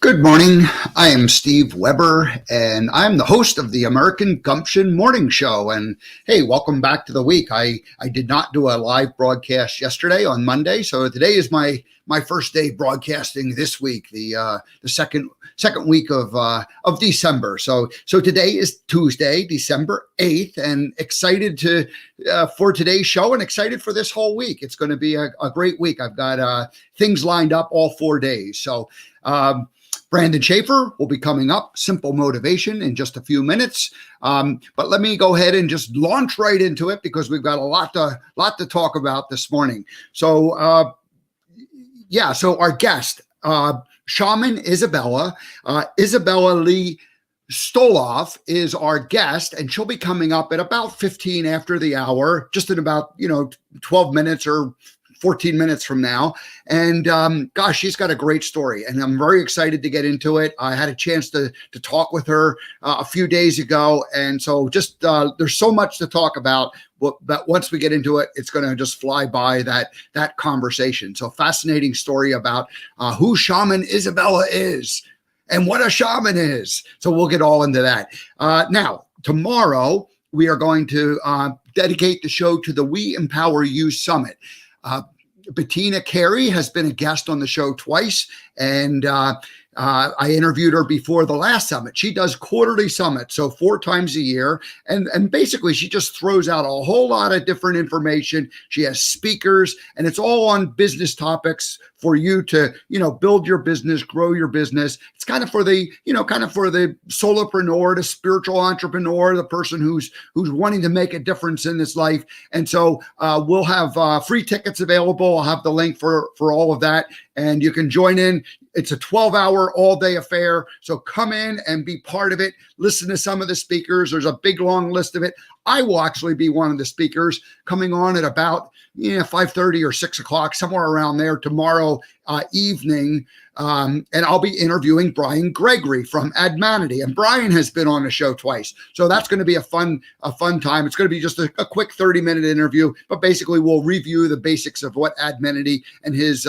Good morning. I am Steve Weber, and I'm the host of the American Gumption Morning Show. And hey, welcome back to the week. I did not do a live broadcast yesterday on Monday, so today is my first day broadcasting this week, the second week of December. So today is Tuesday, December 8th, and excited for today's show and excited for this whole week. It's going to be a great week. I've got things lined up all 4 days. So Brandon Schaeffer will be coming up, Simple Motivation, in just a few minutes. But let me go ahead and just launch right into it because we've got a lot to talk about this morning. So our guest, Shaman Isabella, Isabella Leigh Stoloff is our guest, and she'll be coming up at about 15 after the hour, just in about 12 minutes or 14 minutes from now. And gosh, she's got a great story, and I'm very excited to get into it. I had a chance to talk with her a few days ago, and so just there's so much to talk about. But once we get into it, it's going to just fly by that conversation. So fascinating story about who Shaman Isabella is and what a shaman is. So we'll get all into that. Now, tomorrow, we are going to dedicate the show to the We Empower You Summit. Bettina Carey has been a guest on the show twice, and I interviewed her before the last summit. She does quarterly summits, so 4 times a year, and basically she just throws out a whole lot of different information. She has speakers, and it's all on business topics for you to build your business, grow your business. It's kind of for the solopreneur, the spiritual entrepreneur, the person who's wanting to make a difference in this life. And so we'll have free tickets available. I'll have the link for all of that, and you can join in. It's a 12-hour all-day affair, so come in and be part of it. Listen to some of the speakers. There's a big, long list of it. I will actually be one of the speakers coming on at about 5:30 or 6 o'clock, somewhere around there tomorrow evening. And I'll be interviewing Brian Gregory from Admanity. And Brian has been on the show twice. So that's going to be a fun time. It's going to be just a quick 30-minute interview, but basically we'll review the basics of what Admanity and his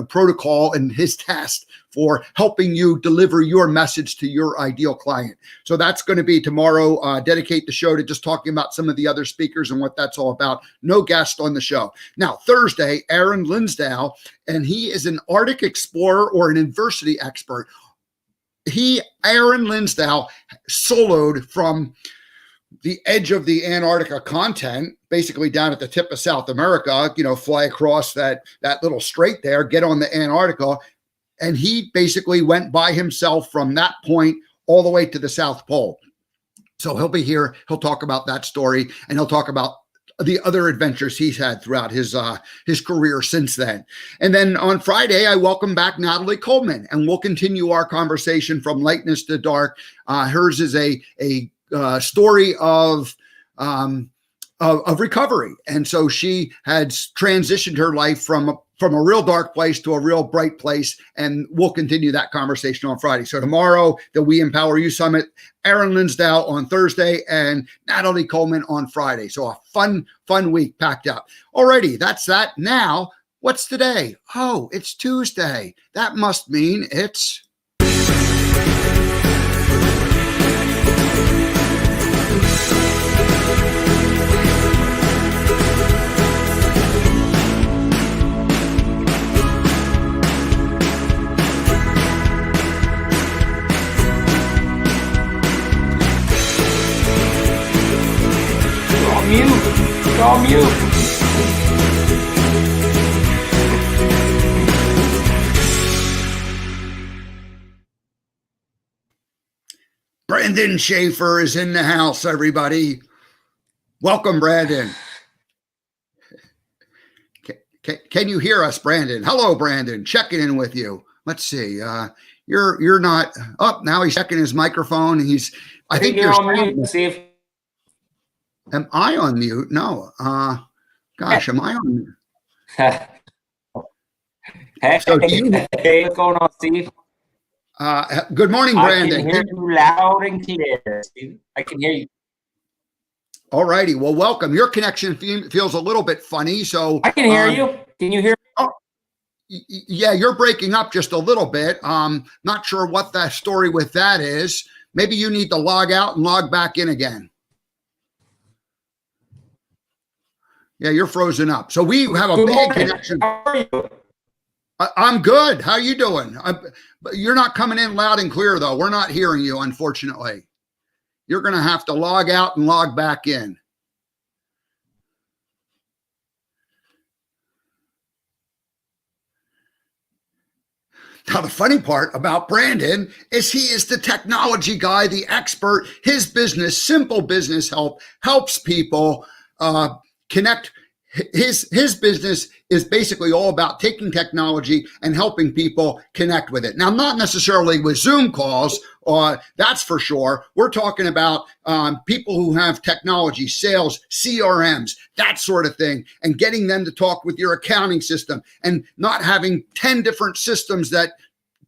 protocol and his test for helping you deliver your message to your ideal client. So that's going to be tomorrow. Dedicate the show to just talking about some of the other speakers and what that's all about. No guest on the show. Now, Thursday, Aaron Linsdau, and he is an Arctic explorer or an adversity expert. Aaron Linsdau, soloed from the edge of the Antarctica continent, basically down at the tip of South America, fly across that little strait there, get on the Antarctica. And he basically went by himself from that point all the way to the South Pole. So he'll be here. He'll talk about that story, and he'll talk about the other adventures he's had throughout his career since then. And then on Friday, I welcome back Natalie Coleman, and we'll continue our conversation from lightness to dark. Hers is a story of recovery. And so she had transitioned her life from a real dark place to a real bright place. And we'll continue that conversation on Friday. So tomorrow, the We Empower You Summit, Aaron Linsdau on Thursday, and Natalie Coleman on Friday. So a fun week packed up. Alrighty, that's that. Now, what's today? Oh, it's Tuesday. That must mean it's... Mute. Brandon Schaeffer is in the house, everybody. Welcome, Brandon. Can you hear us, Brandon? Hello, Brandon. Checking in with you. Let's see. You're not up. Now he's checking his microphone. I think you're on mute, Steve. Am I on mute? No. Gosh, am I on mute? Hey, what's going on, Steve? Good morning, Brandon. I can hear you loud and clear, Steve. I can hear you. All righty. Well, welcome. Your connection feels a little bit funny, so I can hear you. Can you hear me? Oh, Yeah, you're breaking up just a little bit. Not sure what that story with that is. Maybe you need to log out and log back in again. Yeah, you're frozen up. So we have a bad connection. How are you? I'm good. How you doing? You're not coming in loud and clear, though. We're not hearing you, unfortunately. You're going to have to log out and log back in. Now, the funny part about Brandon is he is the technology guy, the expert. His business, Simple Business Help, helps people connect. His business is basically all about taking technology and helping people connect with it. Now, not necessarily with Zoom calls, that's for sure. We're talking about people who have technology, sales, CRMs, that sort of thing, and getting them to talk with your accounting system and not having 10 different systems that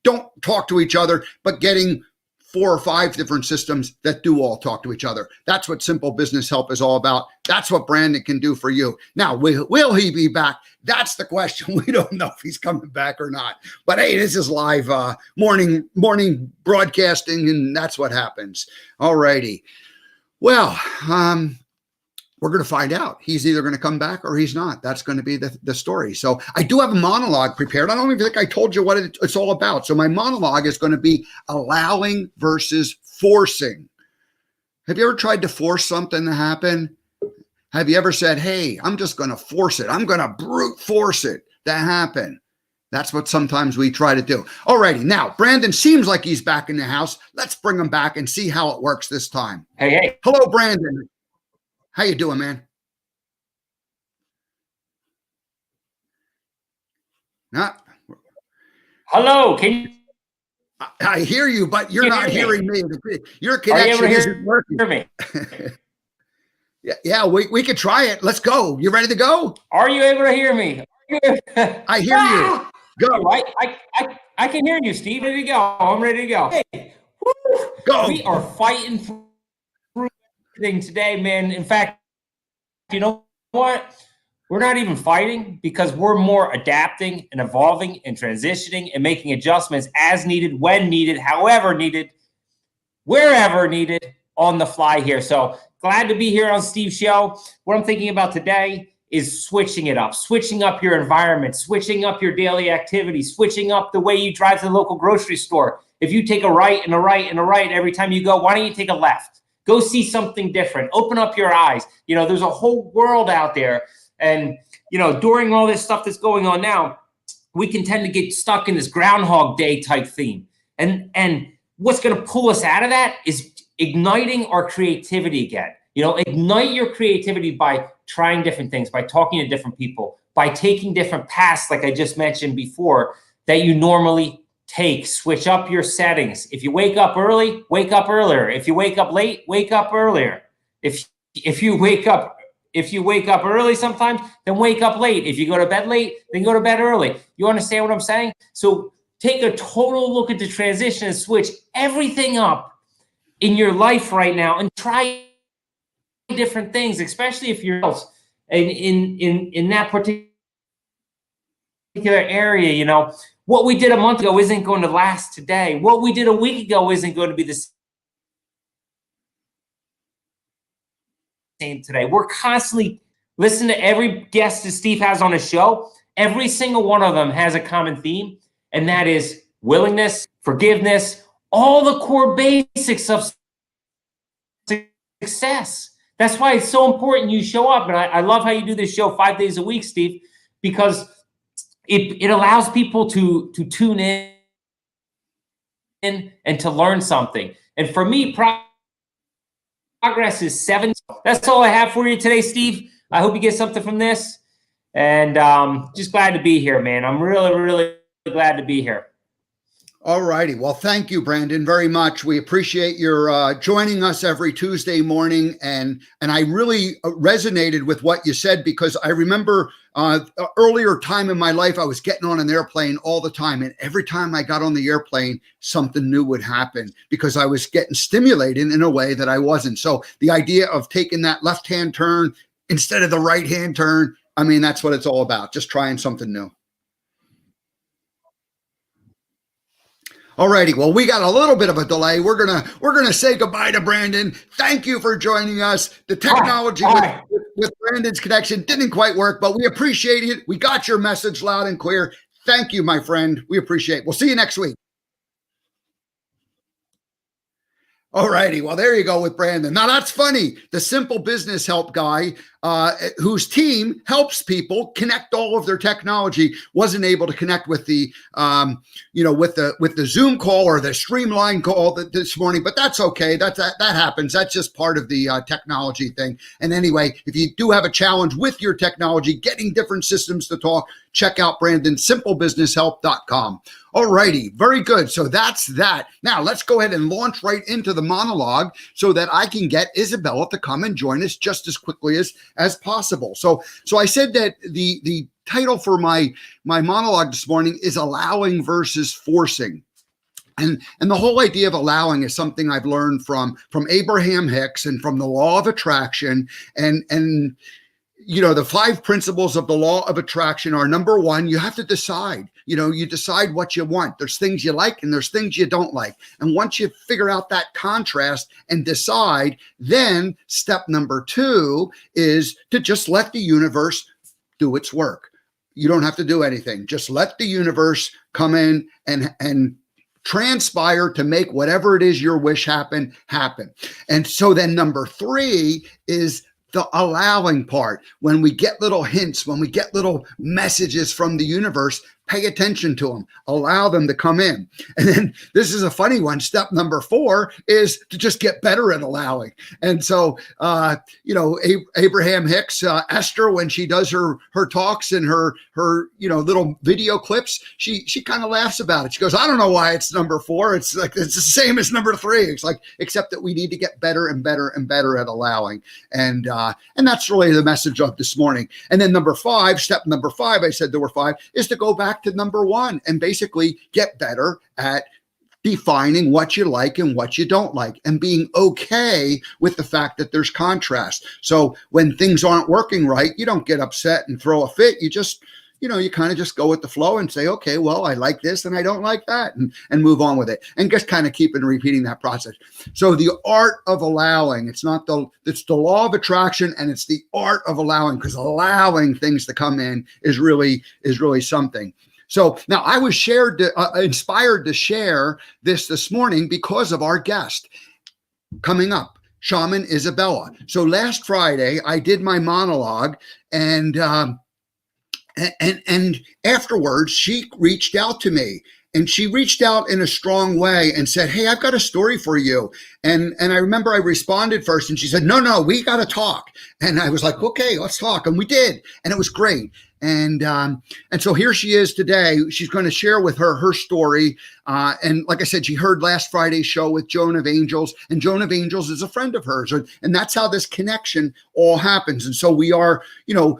don't talk to each other, but getting 4 or 5 different systems that do all talk to each other. That's what Simple Business Help is all about. That's what Brandon can do for you. Now, will he be back? That's the question. We don't know if he's coming back or not. But hey, this is live morning broadcasting, and that's what happens. All righty. Well, we're going to find out. He's either going to come back or he's not. That's going to be the story. So I do have a monologue prepared. I don't even think I told you what it's all about. So my monologue is going to be allowing versus forcing. Have you ever tried to force something to happen? Have you ever said, hey, I'm just going to force it. I'm going to brute force it to happen. That's what sometimes we try to do. All righty. Now, Brandon seems like he's back in the house. Let's bring him back and see how it works this time. Hey. Hello, Brandon. How you doing, man? Hello. Can you? I hear you, but you're not hearing me. Your connection isn't working. Hear me? Yeah, we could try it. Let's go. You ready to go? Are you able to hear me? I hear you. Go. I can hear you, Steve. Ready to go. I'm ready to go. Hey, go. We are fighting through everything today, man. In fact, you know what? We're not even fighting because we're more adapting and evolving and transitioning and making adjustments as needed, when needed, however needed, wherever needed on the fly here. So glad to be here on Steve's show. What I'm thinking about today is switching it up, switching up your environment, switching up your daily activities, switching up the way you drive to the local grocery store. If you take a right and a right and a right every time you go, why don't you take a left? Go see something different. Open up your eyes. You know, there's a whole world out there. And, you know, during all this stuff that's going on now, we can tend to get stuck in this Groundhog Day type theme. And what's going to pull us out of that is igniting our creativity again. You know, ignite your creativity by trying different things, by talking to different people, by taking different paths, like I just mentioned before, that you normally take. Switch up your settings. If you wake up early, wake up earlier. If you wake up late, wake up earlier. If you wake up early sometimes, then wake up late. If you go to bed late, then go to bed early. You understand what I'm saying? So take a total look at the transition and switch everything up in your life right now and try different things, especially if you're in that particular area. You know, what we did a month ago isn't going to last today. What we did a week ago isn't going to be the same today. We're constantly listening to every guest that Steve has on his show. Every single one of them has a common theme, and that is willingness, forgiveness, all the core basics of success. That's why it's so important you show up. And I love how you do this show 5 days a week, Steve, because it allows people to tune in and to learn something. And for me, progress is 7. That's all I have for you today, Steve. I hope you get something from this. And just glad to be here, man. I'm really, really glad to be here. All righty. Well, thank you, Brandon, very much. We appreciate your joining us every Tuesday morning. And I really resonated with what you said, because I remember earlier time in my life, I was getting on an airplane all the time. And every time I got on the airplane, something new would happen because I was getting stimulated in a way that I wasn't. So the idea of taking that left-hand turn instead of the right-hand turn, I mean, that's what it's all about. Just trying something new. All righty. Well, we got a little bit of a delay. We're gonna say goodbye to Brandon. Thank you for joining us. The technology with Brandon's connection didn't quite work, but we appreciate it. We got your message loud and clear. Thank you, my friend. We appreciate it. We'll see you next week. All righty. Well, there you go with Brandon. Now that's funny. The simple business help guy whose team helps people connect all of their technology wasn't able to connect with the, with the Zoom call or the Streamline call this morning, but that's okay. That happens. That's just part of the technology thing. And anyway, if you do have a challenge with your technology, getting different systems to talk, check out BrandonSimpleBusinessHelp.com. All righty. Very good. So that's that. Now let's go ahead and launch right into the monologue so that I can get Isabella to come and join us just as quickly as possible. So I said that the title for my monologue this morning is allowing versus forcing. And the whole idea of allowing is something I've learned from Abraham Hicks and from the law of attraction. And the 5 principles of the law of attraction are: number 1, you have to decide. You decide what you want. There's things you like and there's things you don't like. And once you figure out that contrast and decide, then step number 2 is to just let the universe do its work. You don't have to do anything. Just let the universe come in and transpire to make whatever it is your wish happen. And so then number 3 is the allowing part. When we get little hints, when we get little messages from the universe, pay attention to them, allow them to come in. And then this is a funny one. Step number 4 is to just get better at allowing. And so, Abraham Hicks, Esther, when she does her talks and her little video clips, she kind of laughs about it. She goes, I don't know why it's number 4. It's like, it's the same as number 3. It's like, except that we need to get better and better and better at allowing. And that's really the message of this morning. And then step number 5, I said there were 5, is to go back to number 1 and basically get better at defining what you like and what you don't like and being okay with the fact that there's contrast. So when things aren't working right, you don't get upset and throw a fit. You just, you kind of just go with the flow and say, okay, well, I like this and I don't like that, and move on with it, and just kind of keep and repeating that process. So the art of allowing, it's the law of attraction, and it's the art of allowing, because allowing things to come in is really something. So now I was inspired to share this morning because of our guest coming up, Shaman Isabella. So last Friday I did my monologue, and afterwards she reached out to me. And she reached out in a strong way and said, hey, I've got a story for you. And I remember I responded first, and she said, no, we got to talk. And I was like, okay, let's talk. And we did. And it was great. And so here she is today. She's going to share with her story. And like I said, she heard last Friday's show with Joan of Angels, and Joan of Angels is a friend of hers. And that's how this connection all happens. And so we are,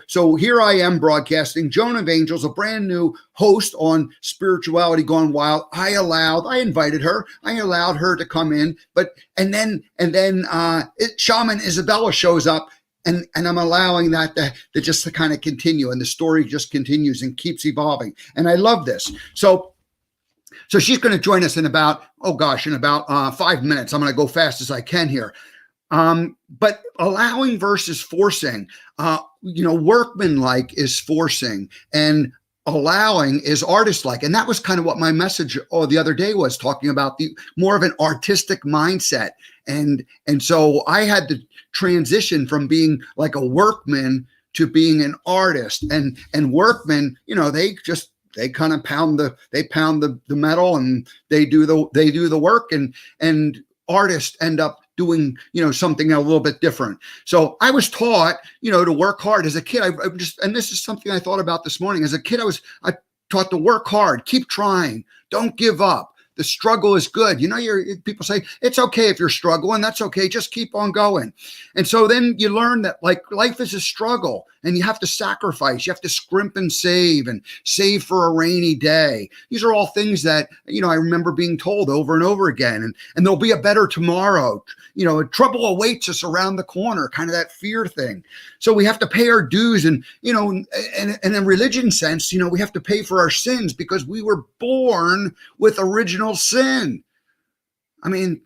so here I am broadcasting. Joan of Angels, a brand new host on Spirituality Gone Wild. I invited her. I allowed her to come in, and then Shaman Isabella shows up. And I'm allowing that to just to kind of continue, and the story just continues and keeps evolving. And I love this. So she's going to join us in about 5 minutes. I'm going to go fast as I can here. But allowing versus forcing, workmanlike is forcing, and allowing is artist-like. And that was kind of what my message the other day was, talking about the more of an artistic mindset. And so I had to transition from being like a workman to being an artist. And workmen, they kind of pound the metal, and they do the work, and artists end up doing, something a little bit different. So I was taught, to work hard as a kid. And this is something I thought about this morning. As a kid, I taught to work hard, keep trying, don't give up. The struggle is good. People say it's okay if you're struggling. That's okay. Just keep on going. And so then you learn that, like, life is a struggle. and you have to sacrifice. You have to scrimp and save for a rainy day. These are all things that, I remember being told over and over again, and there'll be a better tomorrow. Trouble awaits us around the corner, kind of that fear thing. So we have to pay our dues, and, and in a religion sense, we have to pay for our sins because we were born with original sin. I mean,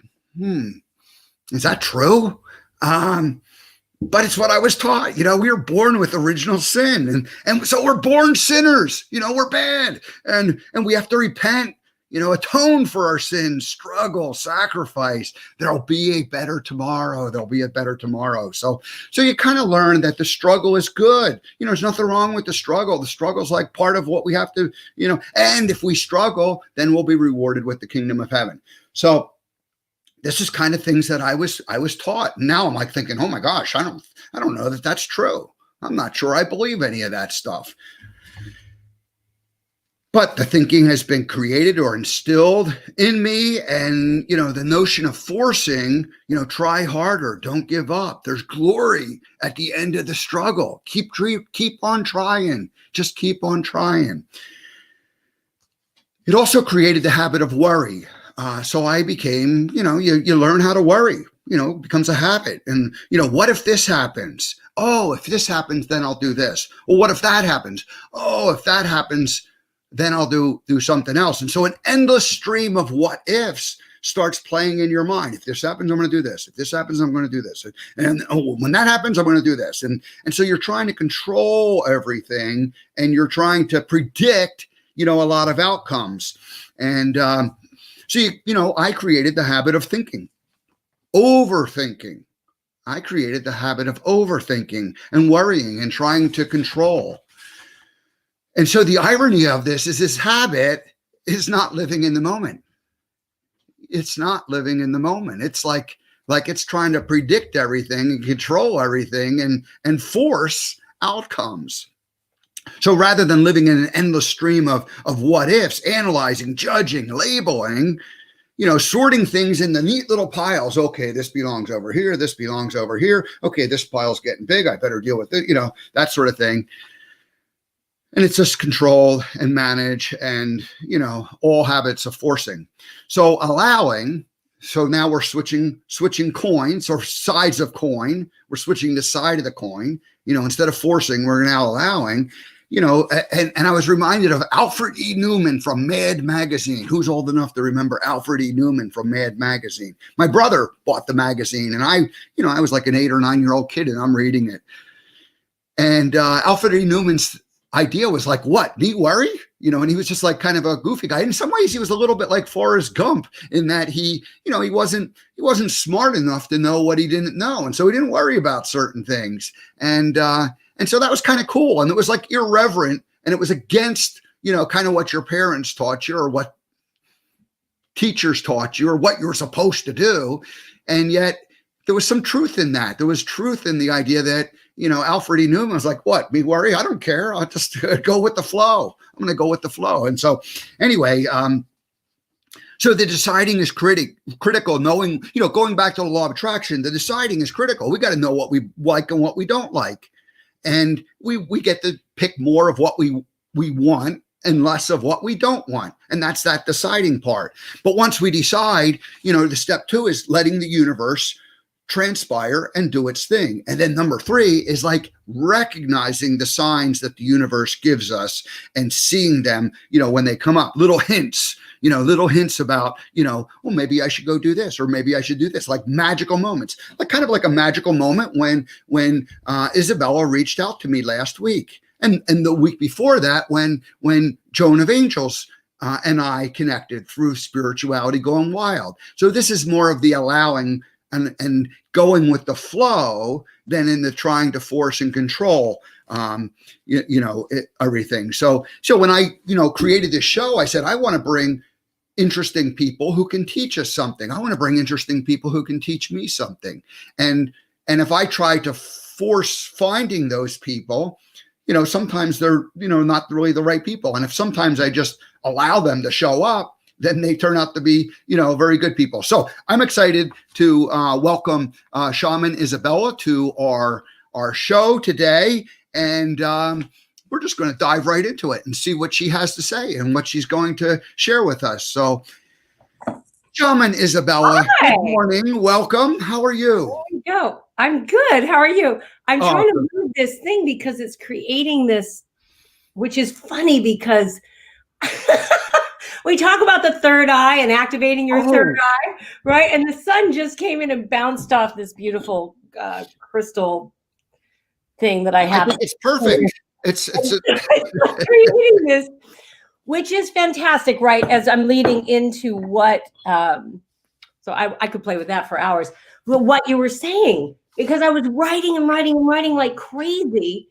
is that true? But it's what I was taught. We were born with original sin, and so we're born sinners. We're bad, and we have to repent. Atone for our sins, struggle, sacrifice. There'll be a better tomorrow. There'll be a better tomorrow. So you kind of learn that the struggle is good. There's nothing wrong with the struggle. The struggle is like part of what we have to, and if we struggle, then we'll be rewarded with the kingdom of heaven. So this is kind of things that I was taught. Now I'm like thinking, oh my gosh, I don't know that that's true. I'm not sure I believe any of that stuff. But the thinking has been created or instilled in me, and the notion of forcing, try harder, don't give up. There's glory at the end of the struggle. Keep on trying. Just keep on trying. It also created the habit of worry. So I became, you learn how to worry, it becomes a habit. And, what if this happens? Oh, if this happens, then I'll do this. Well, what if that happens? Oh, if that happens, then I'll do something else. And so an endless stream of what ifs starts playing in your mind. If this happens, I'm going to do this. If this happens, I'm going to do this. And when that happens, I'm going to do this. And so you're trying to control everything, and you're trying to predict, a lot of outcomes. And, so, I created the habit of thinking, overthinking. I created the habit of overthinking and worrying and trying to control. And so the irony of this habit is not living in the moment. It's not living in the moment. It's like it's trying to predict everything and control everything and force outcomes. So rather than living in an endless stream of what ifs, analyzing, judging, labeling, sorting things into neat little piles. Okay, this belongs over here. This belongs over here. Okay, this pile's getting big. I better deal with it, that sort of thing. And it's just control and manage and, all habits of forcing. So so now we're switching coins or sides of coin. We're switching the side of the coin. Instead of forcing, we're now allowing. And I was reminded of Alfred E. Neuman from Mad Magazine. Who's old enough to remember Alfred E. Neuman from Mad Magazine? My brother bought the magazine, and I was like an 8 or 9-year-old kid, and I'm reading it. And Alfred E. Neuman's idea was like, what? Me worry? And he was just like kind of a goofy guy. In some ways, he was a little bit like Forrest Gump in that he wasn't smart enough to know what he didn't know, and so he didn't worry about certain things. And so that was kind of cool. And it was like irreverent, and it was against, kind of what your parents taught you or what teachers taught you or what you were supposed to do. And yet there was some truth in that. There was truth in the idea that, Alfred E. Neuman was like, what, me worry? I don't care. I'll just go with the flow. I'm going to go with the flow. And so anyway, so the deciding is critical, knowing, going back to the law of attraction, the deciding is critical. We got to know what we like and what we don't like. And we get to pick more of what we want and less of what we don't want. And that's that deciding part. But once we decide, the step 2 is letting the universe transpire and do its thing. And then number 3 is like recognizing the signs that the universe gives us and seeing them, when they come up, little hints about, well, maybe I should go do this, or maybe I should do this, like magical moments, like kind of like a magical moment when Isabella reached out to me last week. And the week before that, when Joan of Angels and I connected through Spirituality Going Wild. So this is more of the allowing and going with the flow than in the trying to force and control, everything. So when I, created this show, I said, I want to bring interesting people who can teach us something. I want to bring interesting people who can teach me something. And if I try to force finding those people, sometimes they're, not really the right people. And if sometimes I just allow them to show up, then they turn out to be, very good people. So I'm excited to welcome Shaman Isabella to our show today. And we're just going to dive right into it and see what she has to say and what she's going to share with us. So, Shaman Isabella, Hi. good morning. Welcome. How are you? There you go. I'm good. How are you? I'm trying to move this thing because it's creating this, which is funny because we talk about the third eye and activating your third eye, right? And the sun just came in and bounced off this beautiful crystal thing that I have. I think it's perfect. It's creating this, which is fantastic, right? As I'm leading into what, so I could play with that for hours, but what you were saying, because I was writing and writing and writing like crazy,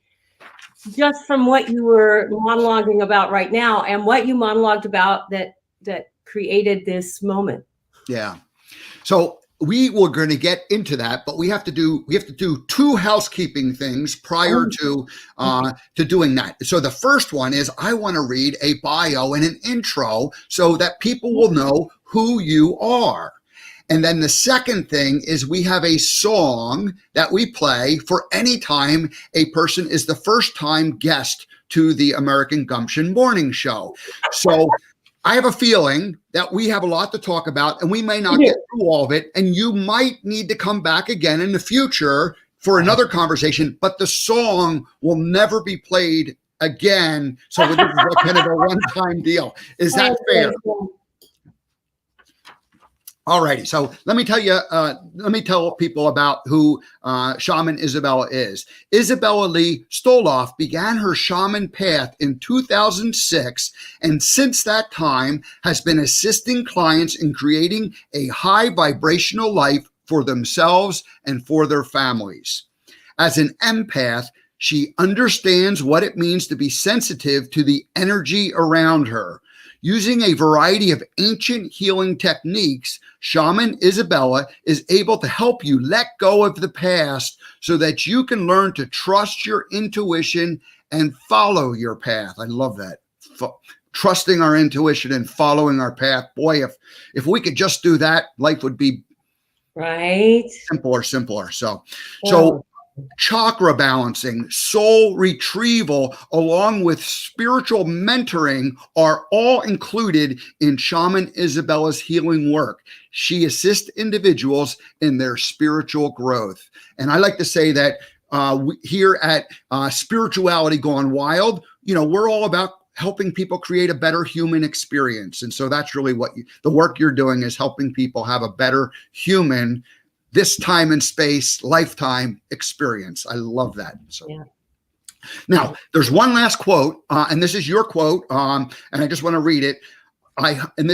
just from what you were monologuing about right now and what you monologued about that created this moment. Yeah. So we were going to get into that, but we have to do two housekeeping things prior to doing that. So the first one is I want to read a bio and an intro so that people will know who you are. And then the second thing is we have a song that we play for any time a person is the first time guest to the American Gumption morning show. So I have a feeling that we have a lot to talk about and we may not get through all of it. And you might need to come back again in the future for another conversation, but the song will never be played again. So this is kind of a one-time deal. Is that fair? All righty. So let me tell people about who Shaman Isabella is. Isabella Leigh Stoloff began her shaman path in 2006, and since that time has been assisting clients in creating a high vibrational life for themselves and for their families. As an empath, she understands what it means to be sensitive to the energy around her. Using a variety of ancient healing techniques, Shaman Isabella is able to help you let go of the past so that you can learn to trust your intuition and follow your path. I love that. Trusting our intuition and following our path. Boy, if we could just do that, life would be simpler. So chakra balancing, soul retrieval, along with spiritual mentoring are all included in Shaman Isabella's healing work. She assists individuals in their spiritual growth. And I like to say that here at Spirituality Gone Wild, we're all about helping people create a better human experience. And so that's really what the work you're doing is helping people have a better human this time and space, lifetime experience. I love that. So now there's one last quote, and this is your quote, and I just want to read it.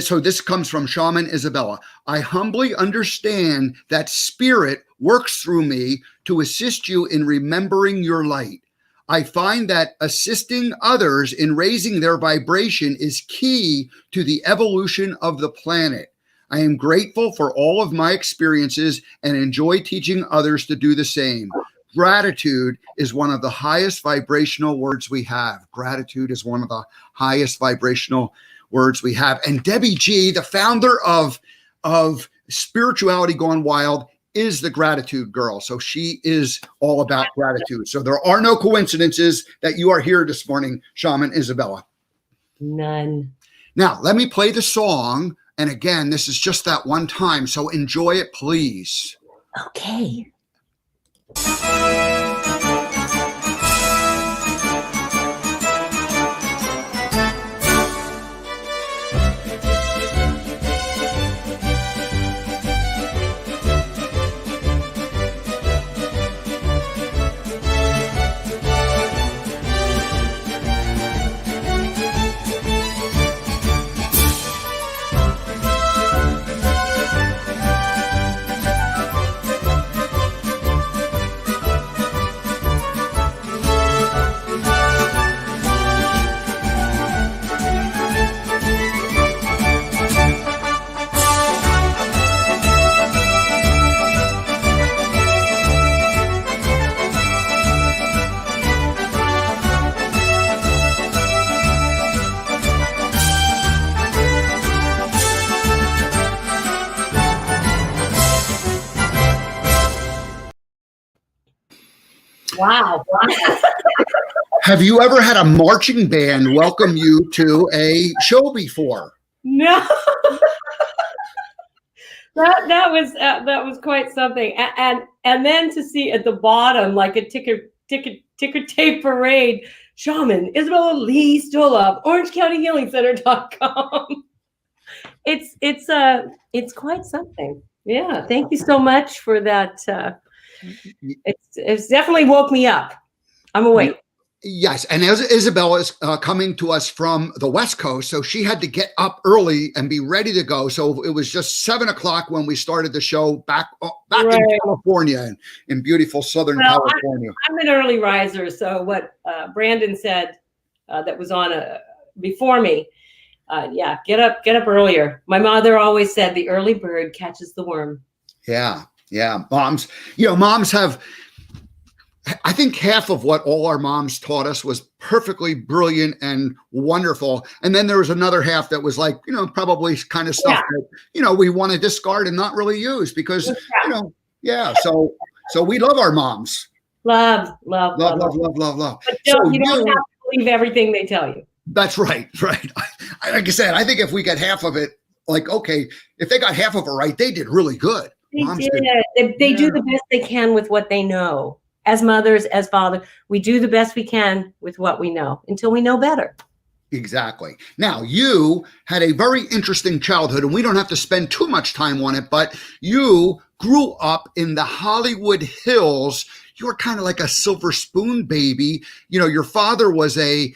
So this comes from Shaman Isabella. I humbly understand that spirit works through me to assist you in remembering your light. I find that assisting others in raising their vibration is key to the evolution of the planet. I am grateful for all of my experiences and enjoy teaching others to do the same. Gratitude is one of the highest vibrational words we have. Gratitude is one of the highest vibrational words we have. And Debbie G, the founder of Spirituality Gone Wild, is the gratitude girl. So she is all about gratitude. So there are no coincidences that you are here this morning, Shaman Isabella. None. Now, let me play the song. And again, this is just that one time, so enjoy it, please. Okay. Wow. Have you ever had a marching band welcome you to a show before? No. That was quite something, and then to see at the bottom like a ticker tape parade, Shaman Isabella Leigh Stoloff, OrangeCountyHealingCenter.com. It's quite something. Yeah, thank you so much for that. It's definitely woke me up. I'm awake. Yes, and as Isabella is coming to us from the West Coast, so she had to get up early and be ready to go. So it was just 7 o'clock when we started the show back Right. in California, in beautiful Southern California. I'm an early riser, so what Brandon said that was on before me, yeah, get up earlier. My mother always said the early bird catches the worm. Yeah, moms have. I think half of what all our moms taught us was perfectly brilliant and wonderful. And then there was another half that was like, probably kind of stuff that, we want to discard and not really use because, So we love our moms. Love. But You don't have to believe everything they tell you. That's right. Like I said, I think if we get half of it, like, okay, if they got half of it right, they did really good. They do the best they can with what they know. As mothers, as fathers, we do the best we can with what we know until we know better. Exactly. Now, you had a very interesting childhood, and we don't have to spend too much time on it, but you grew up in the Hollywood Hills. You were kind of like a silver spoon baby. Your father was a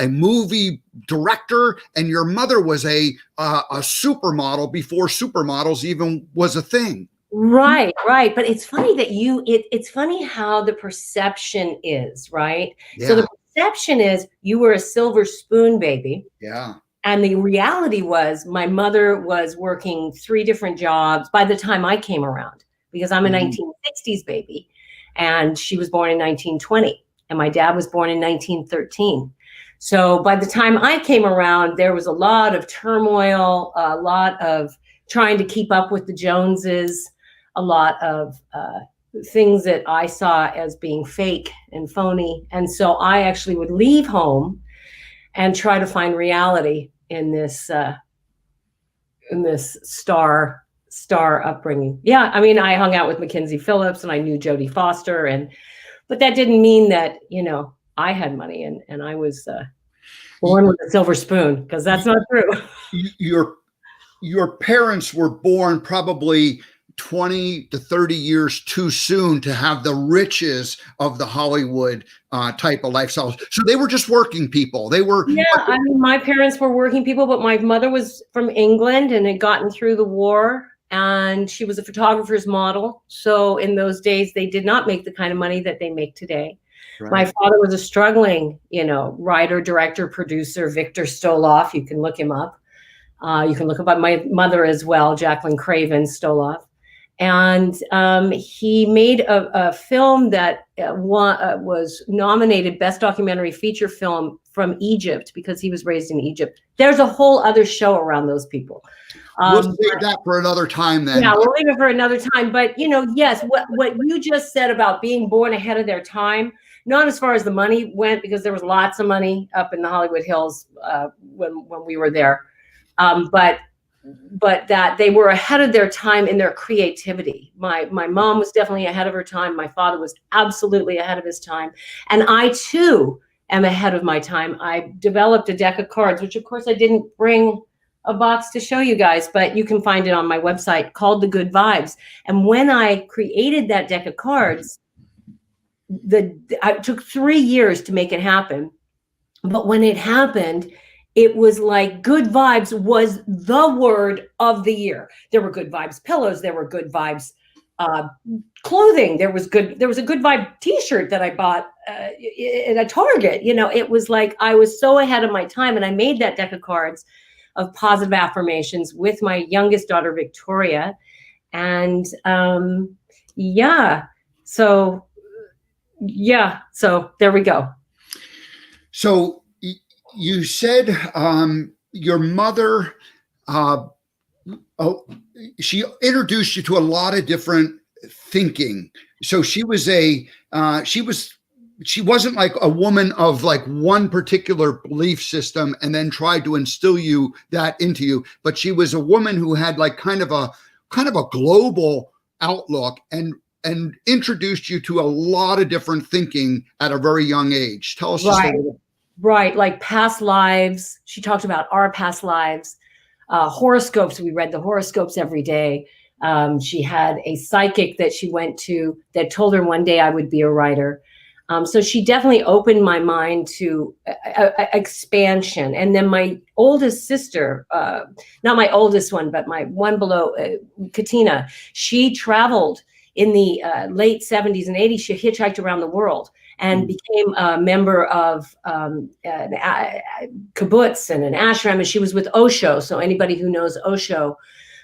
movie director, and your mother was a supermodel before supermodels even was a thing. Right. But it's funny that it's funny how the perception is, right? Yeah. So the perception is you were a silver spoon baby. Yeah. And the reality was my mother was working 3 different jobs by the time I came around, because I'm a 1960s baby and she was born in 1920 and my dad was born in 1913. So by the time I came around, there was a lot of turmoil, a lot of trying to keep up with the Joneses, a lot of things that I saw as being fake and phony. And so I actually would leave home and try to find reality in this star upbringing. Yeah, I mean, I hung out with Mackenzie Phillips and I knew Jodie Foster, but that didn't mean that, I had money and I was born with a silver spoon, because that's not true. Your parents were born probably 20 to 30 years too soon to have the riches of the Hollywood type of lifestyle. So they were just working people. They were. Yeah, I mean, my parents were working people, but my mother was from England and had gotten through the war, and she was a photographer's model. So in those days, they did not make the kind of money that they make today. Right. My father was a struggling, writer, director, producer, Victor Stoloff. You can look him up. You can look up my mother as well, Jacqueline Craven Stoloff. And he made a film that was nominated Best Documentary Feature Film from Egypt, because he was raised in Egypt. There's a whole other show around those people. We'll save that for another time then. Yeah, we'll leave it for another time. But, yes, what you just said about being born ahead of their time, not as far as the money went, because there was lots of money up in the Hollywood Hills when we were there. But that they were ahead of their time in their creativity. My mom was definitely ahead of her time. My father was absolutely ahead of his time. And I too am ahead of my time. I developed a deck of cards, which of course I didn't bring a box to show you guys, but you can find it on my website, called The Good Vibes. And when I created that deck of cards, it took 3 years to make it happen. But when it happened, it was like good vibes was the word of the year. There were good vibes pillows. There were good vibes clothing. There was a good vibe T-shirt that I bought at a Target. It was like I was so ahead of my time. And I made that deck of cards of positive affirmations with my youngest daughter, Victoria. And so there we go. So you said your mother, she introduced you to a lot of different thinking. So she was she wasn't like a woman of like one particular belief system and then tried to instill you that into you, but she was a woman who had like kind of a global outlook and introduced you to a lot of different thinking at a very young age. Tell us just a little. Right, like past lives. She talked about our past lives. Horoscopes. We read the horoscopes every day. She had a psychic that she went to that told her one day I would be a writer. So she definitely opened my mind to expansion. And then my oldest sister, not my oldest one, but my one below, Katina, she traveled in the late 70s and 80s. She hitchhiked around the world and became a member of an kibbutz and an ashram. And she was with Osho. So anybody who knows Osho,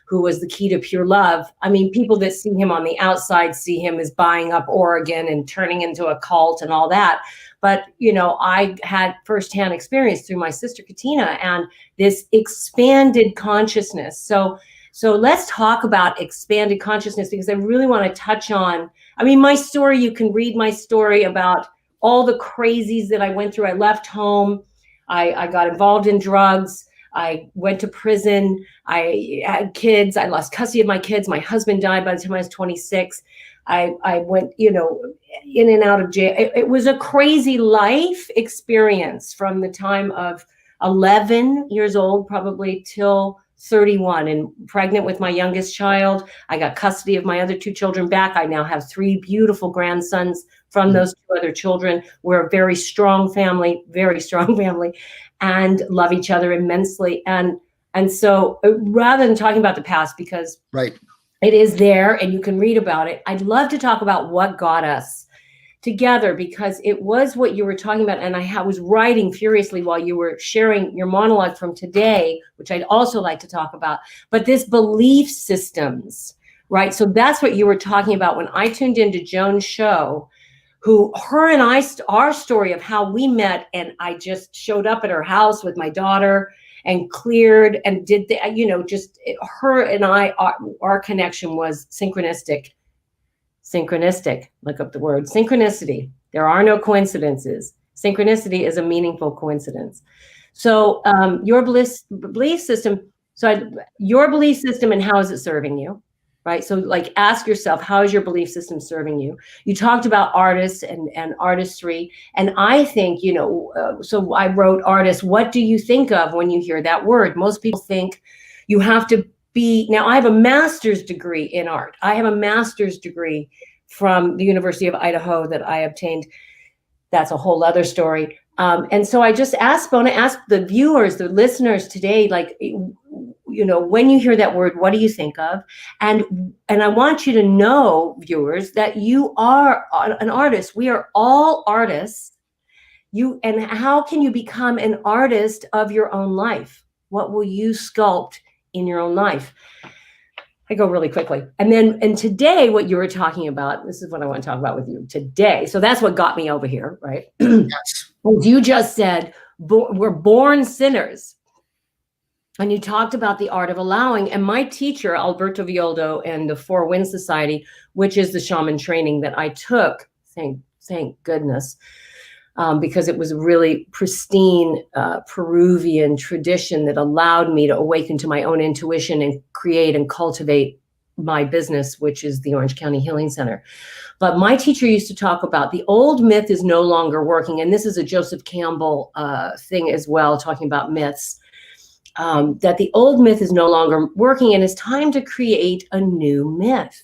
who was the key to pure love. I mean, people that see him on the outside see him as buying up Oregon and turning into a cult and all that. But, you know, I had firsthand experience through my sister Katina and this expanded consciousness. So let's talk about expanded consciousness, because I really want to touch on, I mean, my story, you can read my story about all the crazies that I went through. I left home. I got involved in drugs. I went to prison. I had kids. I lost custody of my kids. My husband died by the time I was 26. I went, you know, in and out of jail. It was a crazy life experience from the time of 11 years old, probably till 31, and pregnant with my youngest child. I got custody of my other 2 children back. I now have 3 beautiful grandsons from those 2 other children. We're a very strong family, and love each other immensely. And so rather than talking about the past, because it is there and you can read about it, I'd love to talk about what got us together, because it was what you were talking about. And I was writing furiously while you were sharing your monologue from today, which I'd also like to talk about, but this belief systems, right? So that's what you were talking about when I tuned into Joan's show, her and I, our story of how we met, and I just showed up at her house with my daughter and cleared and did the, you know, just her and I, our connection was synchronistic. Look up the word synchronicity. There are no coincidences. Synchronicity is a meaningful coincidence. So your belief system, your belief system and how is it serving you? Right. So like ask yourself, how is your belief system serving you? You talked about artists and artistry. And I think, you know, so I wrote artist. What do you think of when you hear that word? Most people think you have to be, now I have a master's degree in art. I have a master's degree from the University of Idaho that I obtained. That's a whole other story. And so I just want to ask the viewers, the listeners today, like, you know, when you hear that word, what do you think of? And I want you to know, viewers, that you are an artist. We are all artists. And how can you become an artist of your own life? What will you sculpt in your own life? I go really quickly. And today, what you were talking about, this is what I want to talk about with you today. So that's what got me over here, right? Yes. You just said, we're born sinners. And you talked about the art of allowing. And my teacher, Alberto Violdo, and the Four Winds Society, which is the shaman training that I took, thank goodness, because it was a really pristine Peruvian tradition that allowed me to awaken to my own intuition and create and cultivate my business, which is the Orange County Healing Center. But my teacher used to talk about the old myth is no longer working. And this is a Joseph Campbell thing as well, talking about myths, that the old myth is no longer working and it's time to create a new myth,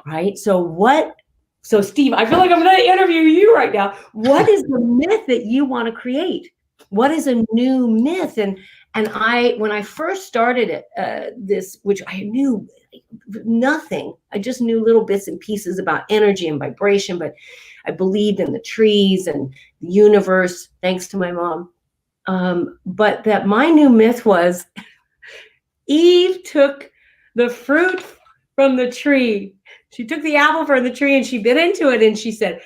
right? So Steve, I feel like I'm going to interview you right now. What is the myth that you want to create? What is a new myth? And when I first started this, which I knew nothing, I just knew little bits and pieces about energy and vibration, but I believed in the trees and the universe, thanks to my mom. But that my new myth was Eve took the fruit from the tree. She took the apple from the tree and she bit into it and she said,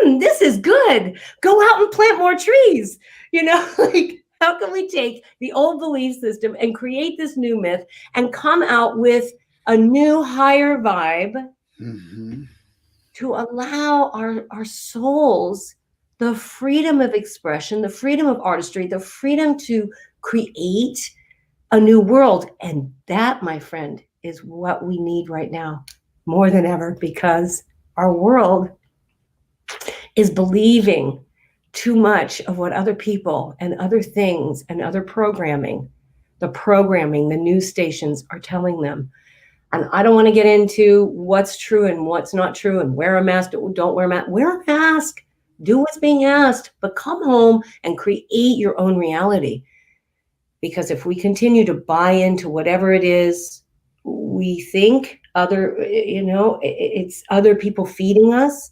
this is good. Go out and plant more trees. You know, like, how can we take the old belief system and create this new myth and come out with a new higher vibe to allow our souls the freedom of expression, the freedom of artistry, the freedom to create a new world. And that, my friend, is what we need right now more than ever, because our world is believing too much of what other people and other things and other programming, the news stations are telling them. And I don't want to get into what's true and what's not true and wear a mask, don't wear a mask. Wear a mask, do what's being asked, but come home and create your own reality. Because if we continue to buy into whatever it is we think it's other people feeding us,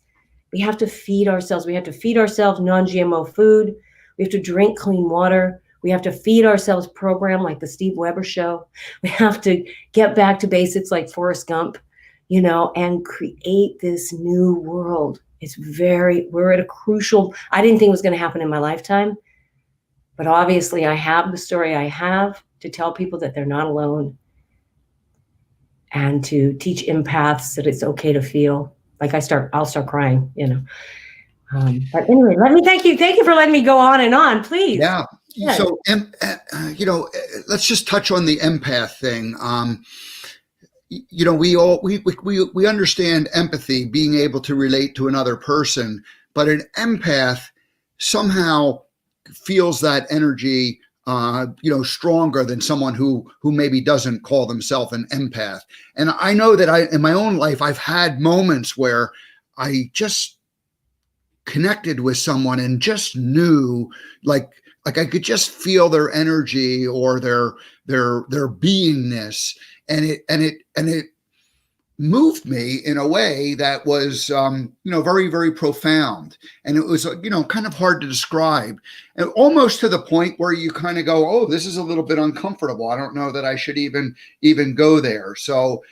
we have to feed ourselves. We have to feed ourselves non-GMO food. We have to drink clean water. We have to feed ourselves program like the Steve Weber show. We have to get back to basics like Forrest Gump, and create this new world. We're at a crucial, I didn't think it was going to happen in my lifetime, but obviously I have the story I have to tell people that they're not alone, and to teach empaths that it's okay to feel. Like I'll start crying, But anyway, let me thank you. Thank you for letting me go on and on, please. Yeah. Yes. So, let's just touch on the empath thing. We understand empathy, being able to relate to another person, but an empath somehow feels that energy, stronger than someone who maybe doesn't call themselves an empath. And I know that in my own life, I've had moments where I just connected with someone and just knew, like I could just feel their energy or their beingness, and it moved me in a way that was very, very profound, and it was kind of hard to describe, and almost to the point where you kind of go, oh, this is a little bit uncomfortable. I don't know that I should even go there. So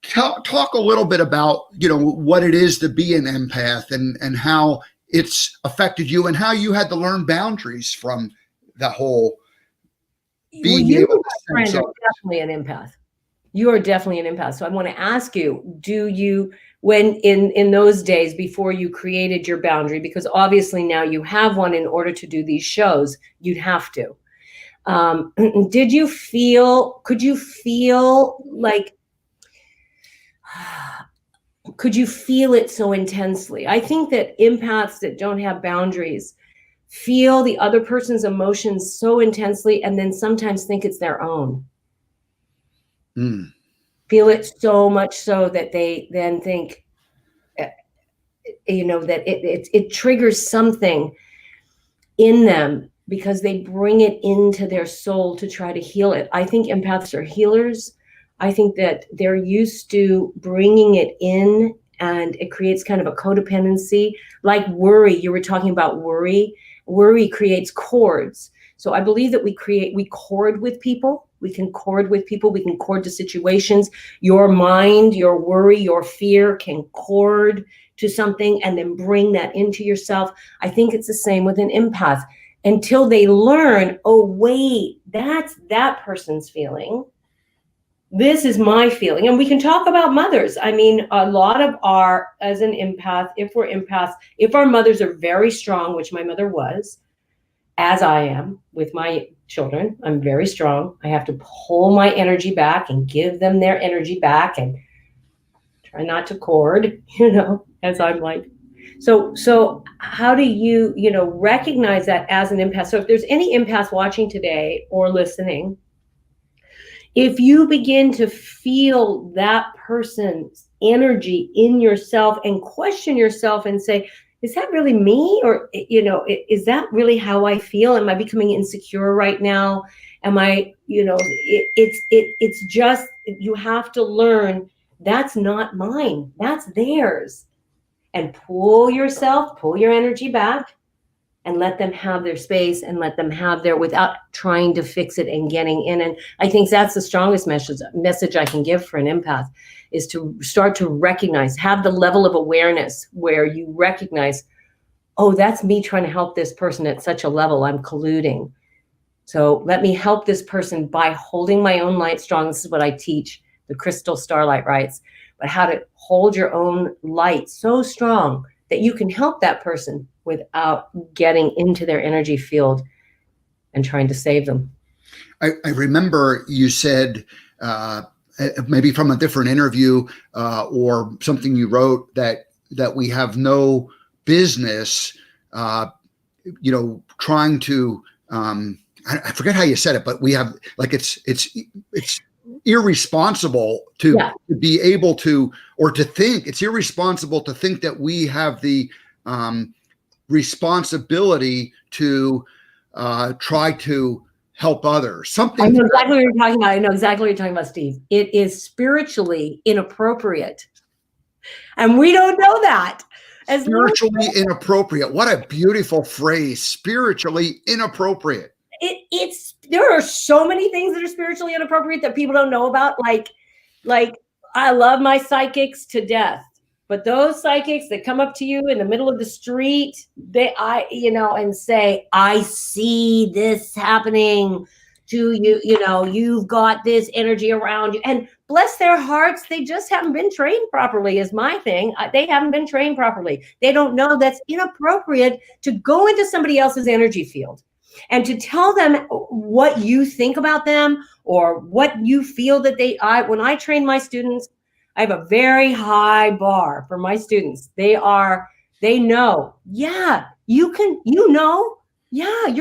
talk a little bit about what it is to be an empath, and how it's affected you, and how you had to learn boundaries from the whole being able to sense are definitely an empath. You are definitely an empath. So I want to ask you, do you, when in those days before you created your boundary, because obviously now you have one in order to do these shows, you'd have to. Could you feel it so intensely? I think that empaths that don't have boundaries feel the other person's emotions so intensely, and then sometimes think it's their own. Feel it so much so that they then think, that it triggers something in them, because they bring it into their soul to try to heal it. I think empaths are healers. I think that they're used to bringing it in, and it creates kind of a codependency, like worry. You were talking about worry. Worry creates cords. So I believe that we cord with people. We can cord with people. We can cord to situations. Your mind, your worry, your fear can cord to something and then bring that into yourself. I think it's the same with an empath, until they learn, oh, wait, that's that person's feeling. This is my feeling. And we can talk about mothers. I mean, a lot of as an empath, if we're empaths, if our mothers are very strong, which my mother was, as I am with my children, I'm very strong. I have to pull my energy back and give them their energy back, and try not to cord, as I'm like. So how do you, recognize that as an empath? So if there's any empath watching today or listening, if you begin to feel that person's energy in yourself and question yourself and say, is that really me? Or, is that really how I feel? Am I becoming insecure right now? Am I, it's just, you have to learn that's not mine, that's theirs. And pull your energy back, and let them have their space, and let them have their, without trying to fix it and getting in. And I think that's the strongest message I can give for an empath, is to start to recognize, have the level of awareness where you recognize, oh, that's me trying to help this person at such a level, I'm colluding. So let me help this person by holding my own light strong. This is what I teach. the crystal starlight writes, but how to hold your own light so strong that you can help that person without getting into their energy field and trying to save them. I remember you said, maybe from a different interview or something you wrote, that we have no business, trying to, I forget how you said it, but we have, like, it's irresponsible to be able to, or to think, it's irresponsible to think that we have the responsibility to try to help others. Something. I know exactly what you're talking about. I know exactly what you're talking about, Steve. It is spiritually inappropriate. And we don't know that. Spiritually inappropriate. What a beautiful phrase. Spiritually inappropriate. There are so many things that are spiritually inappropriate that people don't know about. Like I love my psychics to death, but those psychics that come up to you in the middle of the street, and say, I see this happening to you, you've got this energy around you, and bless their hearts, they just haven't been trained properly is my thing. They haven't been trained properly. They don't know that's inappropriate to go into somebody else's energy field and to tell them what you think about them or what you feel that when I train my students, I have a very high bar for my students. They know, you're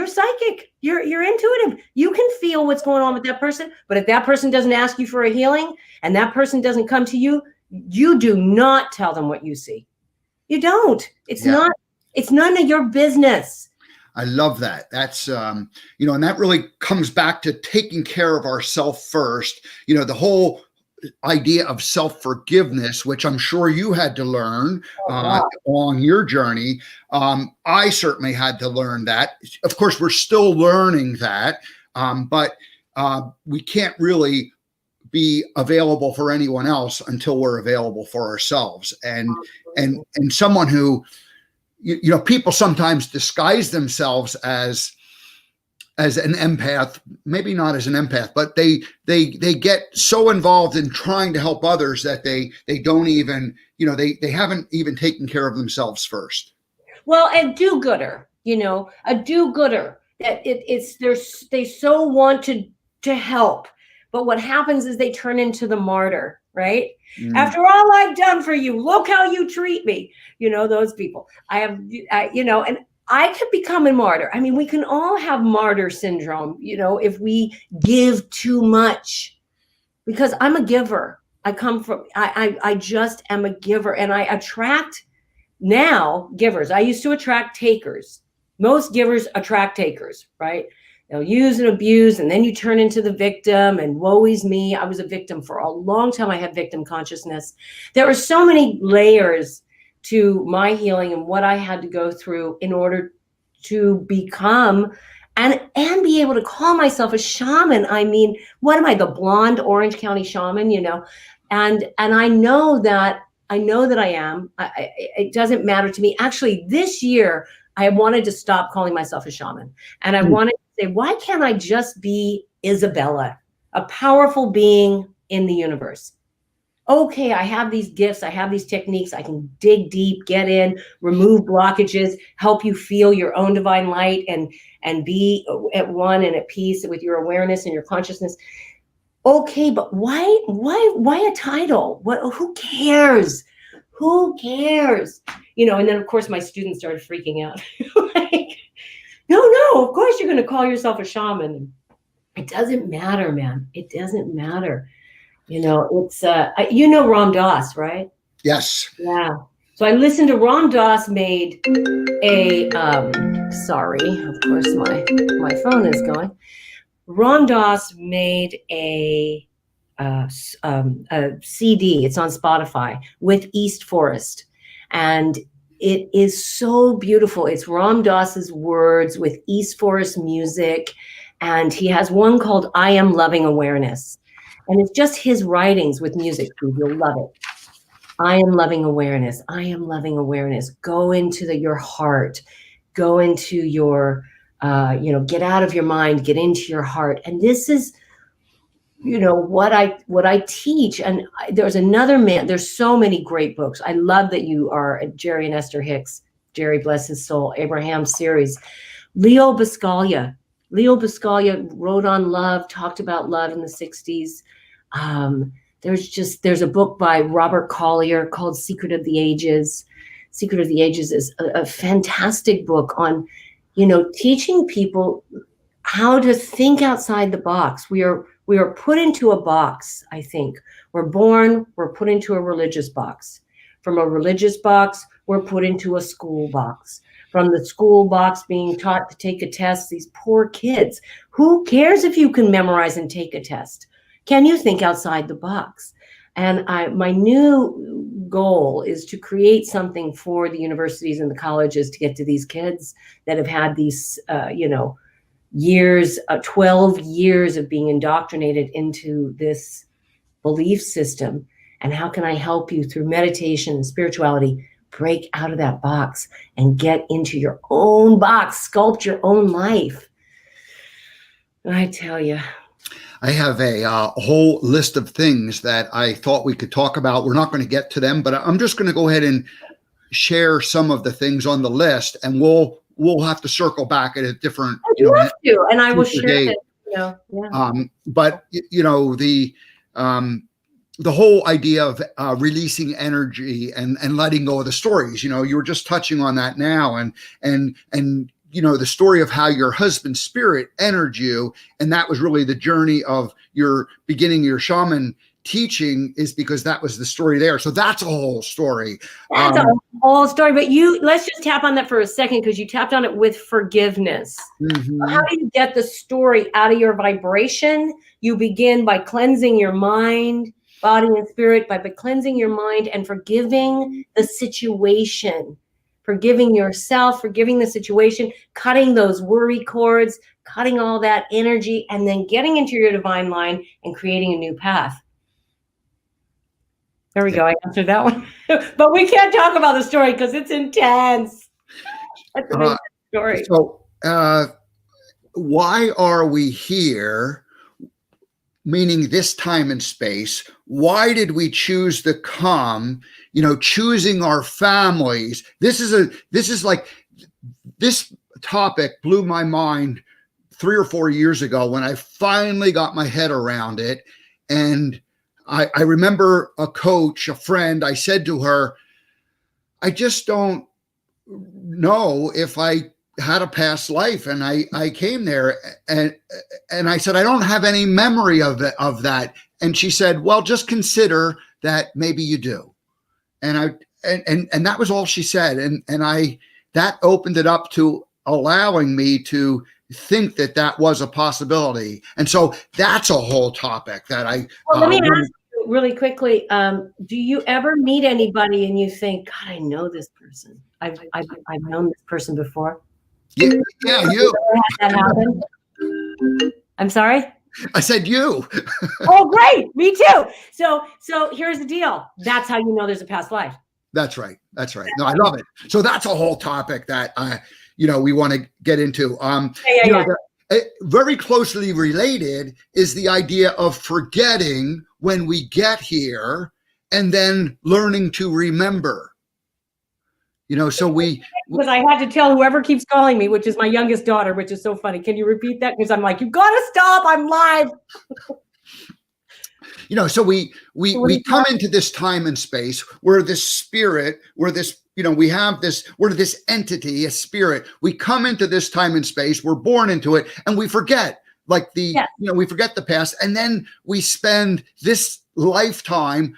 psychic, you're intuitive. You can feel what's going on with that person, but if that person doesn't ask you for a healing and that person doesnand come to you, you do not tell them what you see. You don't. It's none of your business. I love that. That's, and that really comes back to taking care of ourselves first. The whole idea of self-forgiveness, which I'm sure you had to learn on your journey. I certainly had to learn that. Of course, we're still learning that, but we can't really be available for anyone else until we're available for ourselves. And someone who, people sometimes disguise themselves as an empath, maybe not as an empath, but they get so involved in trying to help others that they don't even, they haven't even taken care of themselves first. Well, a do-gooder, a do-gooder, that they so want to help, but what happens is they turn into the martyr, right? After all I've done for you, look how you treat me. Those people. And I could become a martyr. I mean, we can all have martyr syndrome, if we give too much, because I'm a giver. I just am a giver, and I attract now givers. I used to attract takers. Most givers attract takers, right? They'll use and abuse, and then you turn into the victim, and woe is me. I was a victim for a long time. I had victim consciousness. There were so many layers to my healing and what I had to go through in order to become and be able to call myself a shaman. I mean, what am I, the blonde Orange County shaman, And I know that I am. It doesn't matter to me. Actually, this year, I wanted to stop calling myself a shaman. And I wanted to say, why can't I just be Isabella, a powerful being in the universe? Okay, I have these gifts, I have these techniques, I can dig deep, get in, remove blockages, help you feel your own divine light and be at one and at peace with your awareness and your consciousness. Okay, but why a title? Who cares? Who cares? And then of course my students started freaking out. Like, no, of course you're gonna call yourself a shaman. It doesn't matter, man. It doesn't matter. It's Ram Dass, right? Yes. Yeah. So I listened to Ram Dass made a sorry, of course my phone is going. Ram Dass made a CD. It's on Spotify with East Forest, and it is so beautiful. It's Ram Dass's words with East Forest music, and he has one called "I Am Loving Awareness." And it's just his writings with music. You'll love it. I am loving awareness. I am loving awareness. Go into your heart. Go into your, get out of your mind. Get into your heart. And this is what I teach. And there's another man, there's so many great books. I love that you are a Jerry and Esther Hicks, Jerry bless his soul, Abraham series. Leo Buscaglia wrote on love, talked about love in the 60s. There's a book by Robert Collier called Secret of the Ages. Secret of the Ages is a fantastic book on, teaching people how to think outside the box. We are put into a box, I think. We're born, we're put into a religious box. From a religious box, we're put into a school box. From the school box, being taught to take a test, these poor kids. Who cares if you can memorize and take a test? Can you think outside the box? And my new goal is to create something for the universities and the colleges to get to these kids that have had these, years, 12 years of being indoctrinated into this belief system. And how can I help you through meditation and spirituality break out of that box and get into your own box, sculpt your own life? I tell you. I have a whole list of things that I thought we could talk about. We're not going to get to them, but I'm just going to go ahead and share some of the things on the list, and we'll have to circle back at a different. You have to, and I will share it. Yeah. But the whole idea of releasing energy and letting go of the stories. You were just touching on that now, and the story of how your husband's spirit entered you, and that was really the journey of your beginning your shaman teaching, is because that was the story there. So that's a whole story. That's a whole story. But let's just tap on that for a second, because you tapped on it with forgiveness. Mm-hmm. How do you get the story out of your vibration? You begin by cleansing your mind, body, and spirit, by cleansing your mind and forgiving the situation, forgiving yourself, forgiving the situation, cutting those worry cords, cutting all that energy, and then getting into your divine line and creating a new path. There we go. I answered that one. But we can't talk about the story because it's intense. That's an intense story. So why are we here? Meaning this time and space. Why did we choose to come? Choosing our families. This topic blew my mind 3 or 4 years ago when I finally got my head around it. And I remember a coach, a friend, I said to her, I just don't know if I had a past life. And I came there and I said, I don't have any memory of that. And she said, well, just consider that maybe you do. And that was all she said. And that opened it up to allowing me to think that was a possibility. And so that's a whole topic that let me ask you really quickly. Do you ever meet anybody and you think, God, I know this person. I've known this person before. Yeah, you. Had that happen? I'm sorry? I said you. Oh, great. Me too. So here's the deal. That's how you know there's a past life. That's right. No, I love it. So that's a whole topic that we want to get into. Very closely related is the idea of forgetting when we get here and then learning to remember. So because I had to tell whoever keeps calling me, which is my youngest daughter, which is so funny. Can you repeat that? Because I'm like, you got to stop. I'm live. So we come into this time and space where this spirit, where this, we're this entity, a spirit. We come into this time and space. We're born into it, and we forget, we forget the past, and then we spend this lifetime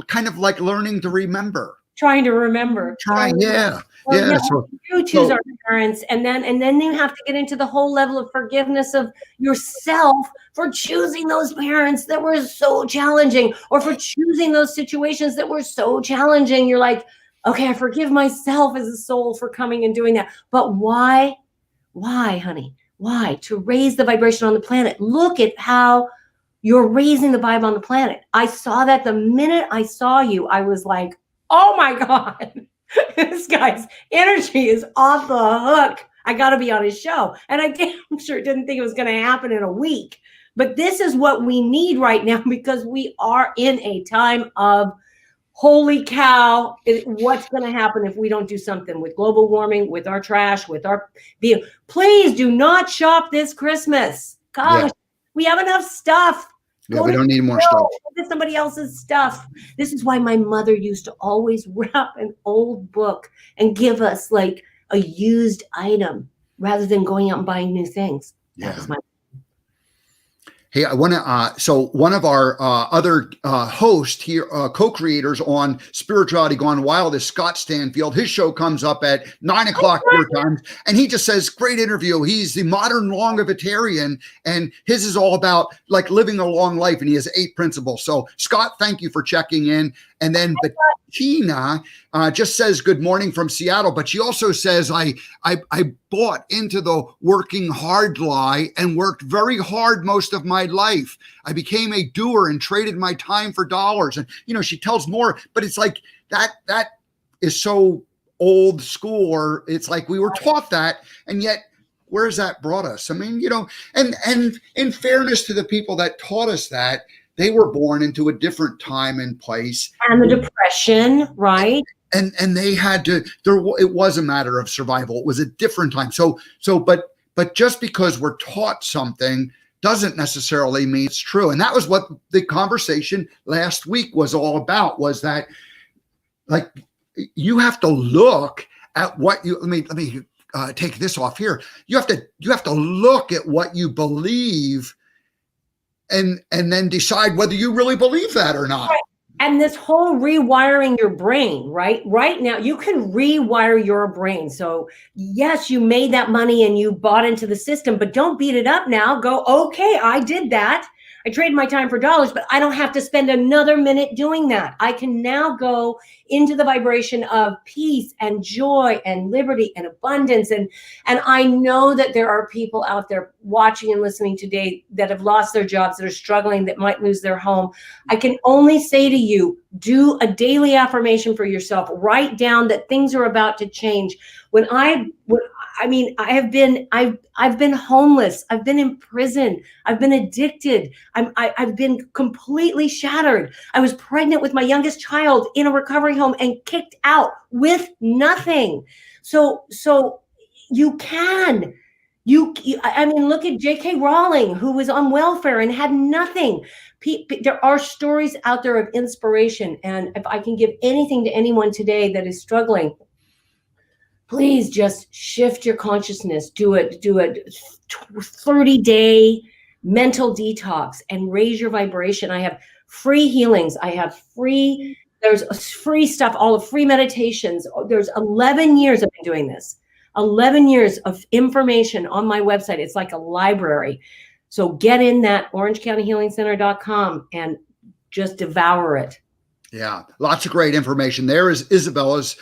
kind of like learning to remember. Trying to remember. You choose our parents, and then you have to get into the whole level of forgiveness of yourself for choosing those parents that were so challenging, or for choosing those situations that were so challenging. You're like, okay, I forgive myself as a soul for coming and doing that. But why, honey? Why? To raise the vibration on the planet. Look at how you're raising the vibe on the planet. I saw that the minute I saw you, I was like, oh my God, this guy's energy is off the hook. I got to be on his show. And I damn sure didn't think it was going to happen in a week. But this is what we need right now because we are in a time of holy cow, what's going to happen if we don't do something with global warming, with our trash, with our being? Please do not shop this Christmas. Gosh, we have enough stuff. Yeah, we don't need more stuff. Look at somebody else's stuff. This is why my mother used to always wrap an old book and give us like a used item rather than going out and buying new things. That was my. Hey, I want to, so one of our other hosts here, co-creators on Spirituality Gone Wild is Scott Stanfield. His show comes up at 9 o'clock your time, and he just says, great interview. He's the modern longevitarian, and his is all about like living a long life, and he has 8 principles. So Scott, thank you for checking in. And then Bettina just says good morning from Seattle, but she also says, I bought into the working hard lie and worked very hard most of my life. I became a doer and traded my time for dollars. And, you know, she tells more, but it's like that is so old school, or it's like we were taught that. And yet, where has that brought us? I mean, you know, and in fairness to the people that taught us that, they were born into a different time and place. And the depression, right? And they had to, it was a matter of survival. It was a different time. But just because we're taught something doesn't necessarily mean it's true. And that was what the conversation last week was all about, was that like, you have to look at what you, let me take this off here. You have to look at what you believe and then decide whether you really believe that or not. Right. And this whole rewiring your brain, right? Right now, you can rewire your brain. So yes, you made that money and you bought into the system, but don't beat it up now. Go, okay, I did that. I traded my time for dollars, but I don't have to spend another minute doing that. I can now go into the vibration of peace and joy and liberty and abundance. And I know that there are people out there watching and listening today that have lost their jobs, that are struggling, that might lose their home. I can only say to you, do a daily affirmation for yourself. Write down that things are about to change. I've been homeless. I've been in prison. I've been addicted. I've been completely shattered. I was pregnant with my youngest child in a recovery home and kicked out with nothing. So you can. Look at J.K. Rowling, who was on welfare and had nothing. There are stories out there of inspiration. And if I can give anything to anyone today that is struggling, please just shift your consciousness. Do a 30-day mental detox and raise your vibration. I have free healings. There's free stuff, all the free meditations. There's 11 years I've been doing this. 11 years of information on my website. It's like a library. So get in that orangecountyhealingcenter.com and just devour it. Yeah, lots of great information. There is Isabella's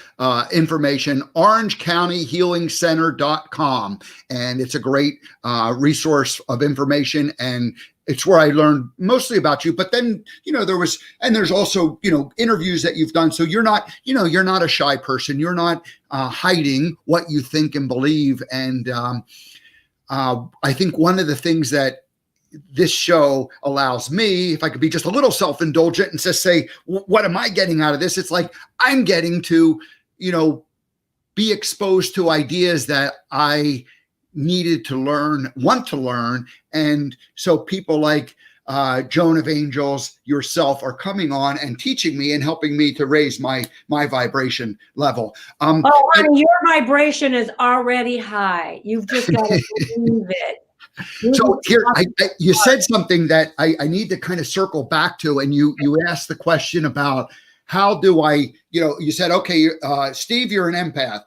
information, orangecountyhealingcenter.com. And it's a great resource of information. And it's where I learned mostly about you. But then, you know, there's also, you know, interviews that you've done. So you're not a shy person. You're not hiding what you think and believe. And I think one of the things that this show allows me, if I could be just a little self-indulgent and just say, what am I getting out of this? It's like, I'm getting to, you know, be exposed to ideas that I needed to learn, want to learn. And so people like Joan of Angels, yourself, are coming on and teaching me and helping me to raise my vibration level. Honey, your vibration is already high. You've just got to believe it. So here, you said something that I need to kind of circle back to, and you asked the question about how do I, you know, you said, okay, Steve, you're an empath.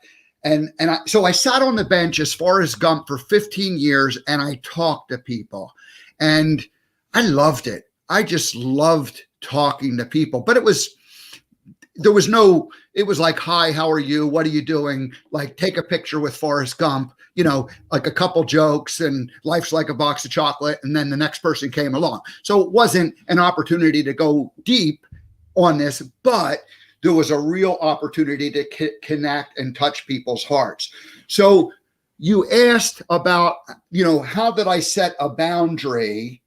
So I sat on the bench as Forrest Gump for 15 years and I talked to people and I loved it. I just loved talking to people, but it was like, hi, how are you? What are you doing? Like, take a picture with Forrest Gump, you know, like a couple jokes and life's like a box of chocolate. And then the next person came along. So it wasn't an opportunity to go deep on this, but there was a real opportunity to connect and touch people's hearts. So you asked about, you know, how did I set a boundary?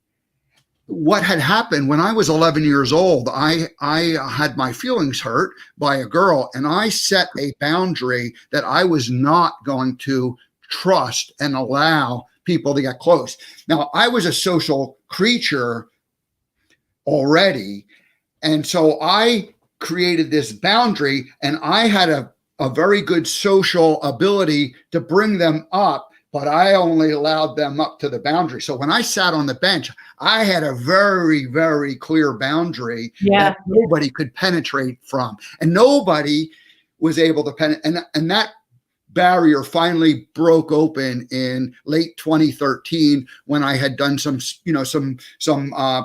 what had happened when I was 11 years old, I had my feelings hurt by a girl, and I set a boundary that I was not going to trust and allow people to get close. Now, I was a social creature already, and so I created this boundary, and I had a very good social ability to bring them up, but I only allowed them up to the boundary. So when I sat on the bench, I had a very, very clear boundary that nobody could penetrate from, and nobody was able to penetrate. And that barrier finally broke open in late 2013 when I had done some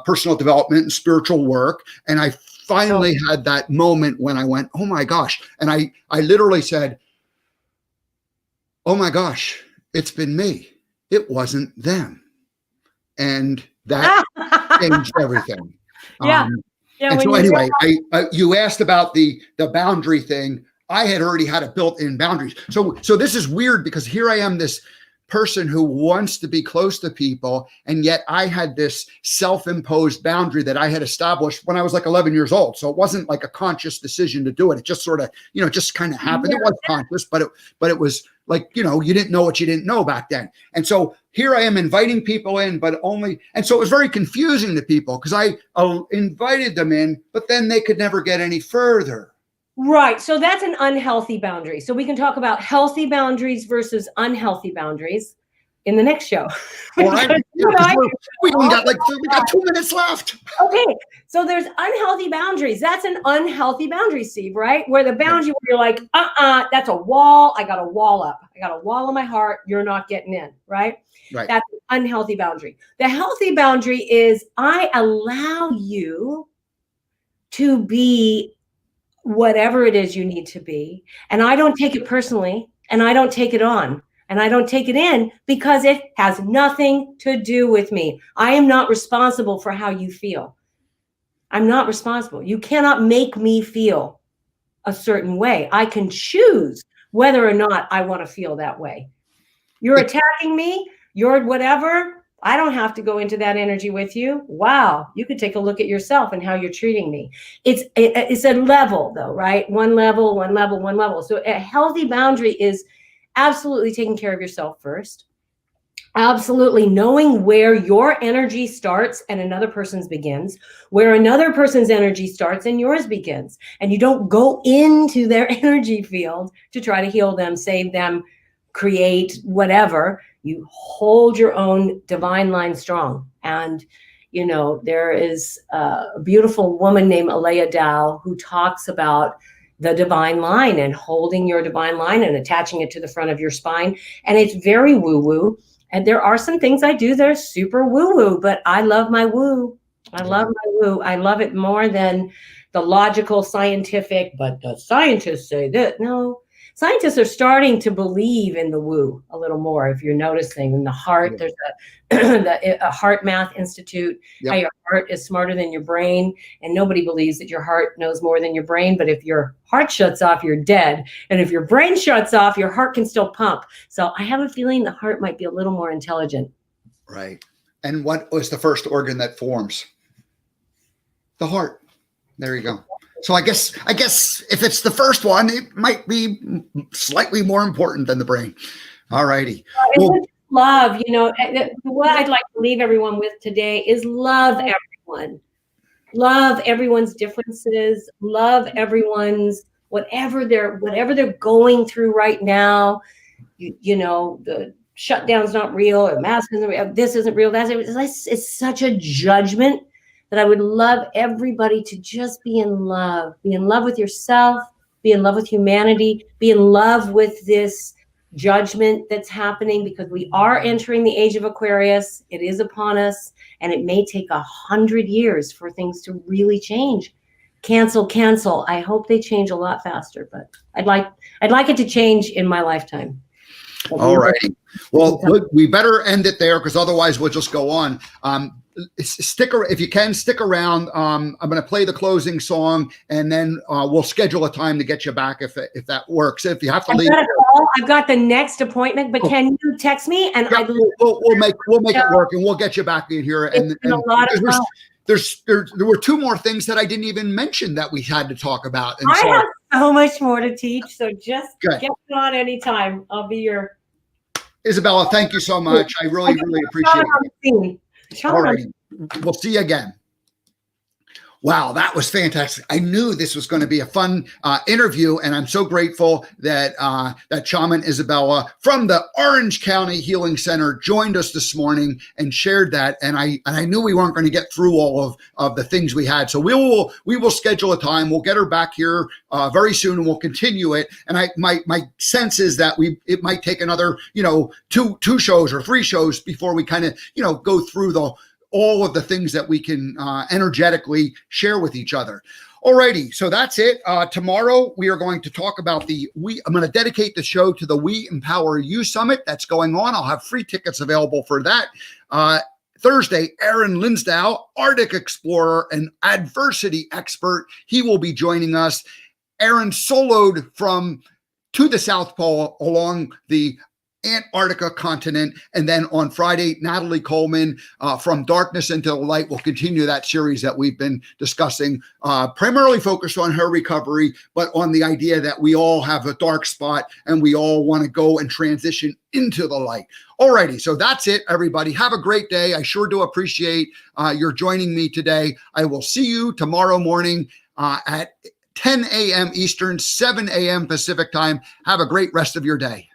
personal development and spiritual work, and I finally had that moment when I went, oh my gosh, and I literally said, oh my gosh, it's been me. It wasn't them. And that changed everything. And so anyway, you asked about the boundary thing. I had already had a built-in boundaries. So this is weird because here I am, this person who wants to be close to people, and yet I had this self-imposed boundary that I had established when I was like 11 years old. So it wasn't like a conscious decision to do it. It just sort of, just kind of happened. It was conscious, but it was like, you didn't know what you didn't know back then. And so here I am inviting people in, and so it was very confusing to people because I invited them in, but then they could never get any further. Right. So that's an unhealthy boundary. So we can talk about healthy boundaries versus unhealthy boundaries in the next show. All right. We got 2 minutes left. Okay. So there's unhealthy boundaries. That's an unhealthy boundary, Steve, right? Where the boundary where you're like, that's a wall. I got a wall up. I got a wall in my heart. You're not getting in, right? Right. That's an unhealthy boundary. The healthy boundary is I allow you to be whatever it is you need to be. And I don't take it personally, and I don't take it on, and I don't take it in because it has nothing to do with me. I am not responsible for how you feel. I'm not responsible. You cannot make me feel a certain way. I can choose whether or not I want to feel that way. You're attacking me, you're whatever. I don't have to go into that energy with you. Wow. You could take a look at yourself and how you're treating me. It's a level though, right? One level. So a healthy boundary is absolutely taking care of yourself first. Absolutely knowing where your energy starts and another person's begins, where another person's energy starts and yours begins. And you don't go into their energy field to try to heal them, save them, create whatever. You hold your own divine line strong. And, there is a beautiful woman named Alea Dow who talks about the divine line and holding your divine line and attaching it to the front of your spine. And it's very woo-woo. And there are some things I do that are super woo-woo, but I love my woo. I love my woo. I love it more than the logical, scientific, but the scientists say that. No. Scientists are starting to believe in the woo a little more. If you're noticing in the heart, there's a Heart Math Institute, how your heart is smarter than your brain. And nobody believes that your heart knows more than your brain. But if your heart shuts off, you're dead. And if your brain shuts off, your heart can still pump. So I have a feeling the heart might be a little more intelligent. Right. And what was the first organ that forms? The heart. There you go. So I guess if it's the first one, it might be slightly more important than the brain. All righty. Well, love, what I'd like to leave everyone with today is love everyone. Love everyone's differences. Love everyone's whatever they're going through right now. The shutdown's not real, or mask isn't real. This isn't real. It's such a judgment. That I would love everybody to just be in love with yourself, be in love with humanity, be in love with this judgment that's happening because we are entering the age of Aquarius. It is upon us, and it may take 100 years for things to really change. Cancel. I hope they change a lot faster, but I'd like it to change in my lifetime. All righty. Well, we better end it there because otherwise we'll just go on. if you can stick around. I'm going to play the closing song, and then we'll schedule a time to get you back if that works. If you have to leave, I've got the next appointment, but can you text me? And yeah, we'll make it work, and we'll get you back in here. And a lot of fun. There were two more things that I didn't even mention that we had to talk about. And I have so much more to teach, so just Good. get me on anytime. I'll be your Isabella. Thank you so much. I really appreciate it. All right, we'll see you again. Wow, that was fantastic. I knew this was going to be a fun interview, and I'm so grateful that that Shaman Isabella from the Orange County Healing Center joined us this morning and shared that. And I knew we weren't going to get through all of the things we had. So we will schedule a time. We'll get her back here very soon, and we'll continue it. And my sense is that it might take another two shows or 3 shows before we kind of go through all of the things that we can energetically share with each other. Alrighty, so that's it. Tomorrow we are going to talk about I'm going to dedicate the show to the We Empower You Summit that's going on. I'll have free tickets available for that. Thursday, Aaron Linsdau, Arctic explorer and adversity expert. He will be joining us. Aaron soloed to the South Pole along the Antarctica continent. And then on Friday, Natalie Coleman from Darkness into the Light will continue that series that we've been discussing, primarily focused on her recovery, but on the idea that we all have a dark spot and we all want to go and transition into the light. Alrighty, so that's it, everybody. Have a great day. I sure do appreciate your joining me today. I will see you tomorrow morning at 10 a.m. Eastern, 7 a.m. Pacific time. Have a great rest of your day.